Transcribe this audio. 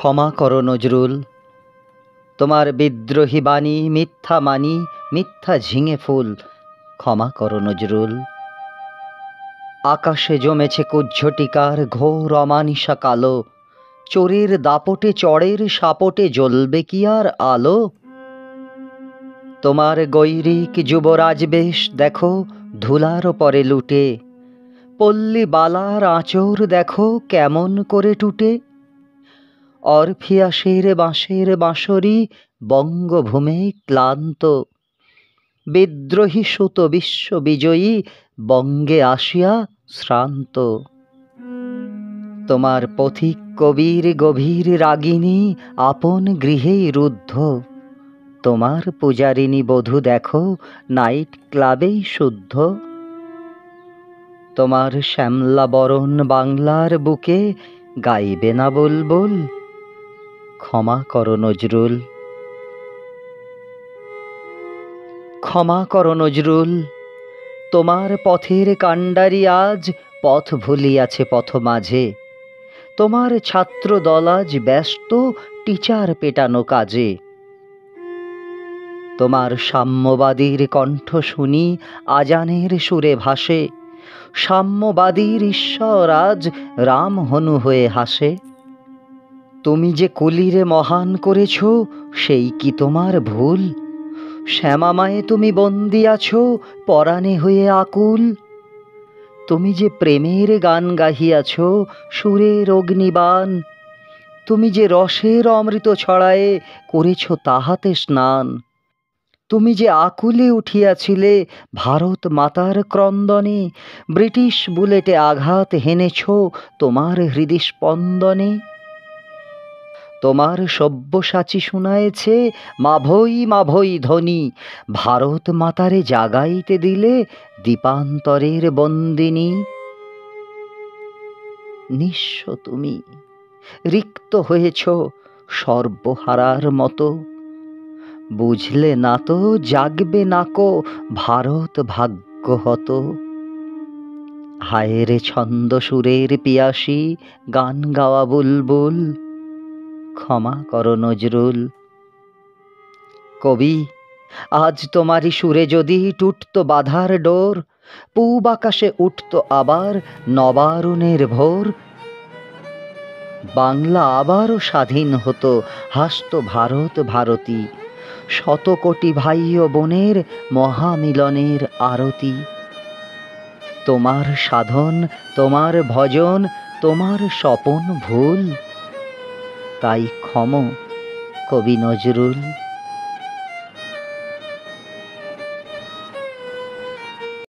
ক্ষমা করো নজরুল, তোমার বিদ্রোহী বাণী মিথ্যা মানি, মিথ্যা ঝিঙে ফুল। ক্ষমা করো নজরুল। আকাশে জমেছে কুজ্ঝটিকার ঘোর অমানিসা কালো, চোরের দাপটে চড়ের সাপটে জ্বলবে কি আর আলো? তোমার গৈরিক যুবরাজ বেশ দেখো ধুলার পরে লুটে, পল্লী বালার আঁচড় দেখো কেমন করে টুটে। অরফিয়াসের বাঁশের বাঁশরি বঙ্গভূমে ক্লান্ত, বিদ্রোহী সুত বিশ্ববিজয়ী বঙ্গে আসিয়া শ্রান্ত। তোমার পথিক কবির গভীর রাগিনী আপন গৃহেই রুদ্ধ, তোমার পূজারিনী বধূ দেখো নাইট ক্লাবেই শুদ্ধ। তোমার শ্যামলা বরণ বাংলার বুকে গাইবে না বুলবুল। ক্ষমা করো নজরুল। ক্ষমা করো নজরুল, তোমার পথের কাণ্ডারি আজ পথ ভুলিয়াছে পথ মাঝে। তোমার ছাত্র দল আজ ব্যস্ত টিচার পেটানো কাজে। তোমার সাম্যবাদীর কণ্ঠ শুনি আজানের সুরে ভাসে, সাম্যবাদীর ঈশ্বর আজ রাম হনু হয়ে হাসে। তুমি যে কলিরে মহান করেছ সেই কি তোমার ভুল? শ্যামামায়ে তুমি বন্দি আছো পরাণে হয়ে আকুল। তুমি যে প্রেমের গান গাহিয়াছ সুরের অগ্নিবাণ, তুমি যে রসের অমৃত ছড়ায়ে করেছ তাহাতে স্নান। তুমি যে আকুলে উঠিয়াছিলে ভারত মাতার ক্রন্দনে, ব্রিটিশ বুলেটে আঘাত হেনেছ তোমার হৃদস্পন্দনে। তোমার সব্যসাচী শুনায়েছে মাভৈ মাভৈ ধ্বনি, ভারত মাতারে জাগাইতে দিলে দ্বীপান্তরের বন্দিনী। নিঃস্ব তুমি, রিক্ত হয়েছ সর্বহারার মতো, বুঝলে না তো জাগবে নাকো ভারত ভাগ্যহত। হায়রে ছন্দ সুরের পিয়াসী গান গাওয়া বুলবুল। ক্ষমা করো নজরুল। কবি, আজ তোমারই সুরে যদি টুটত বাধার ডোর, পূব আকাশে উঠত আবার নবারুণের ভোর। বাংলা আবারও স্বাধীন হতো, হাসত ভারত ভারতী, শত কোটি ভাই ও বোনের মহামিলনের আরতি। তোমার সাধন, তোমার ভজন, তোমার স্বপন ভুল, তাই ক্ষম কবি নজরুল।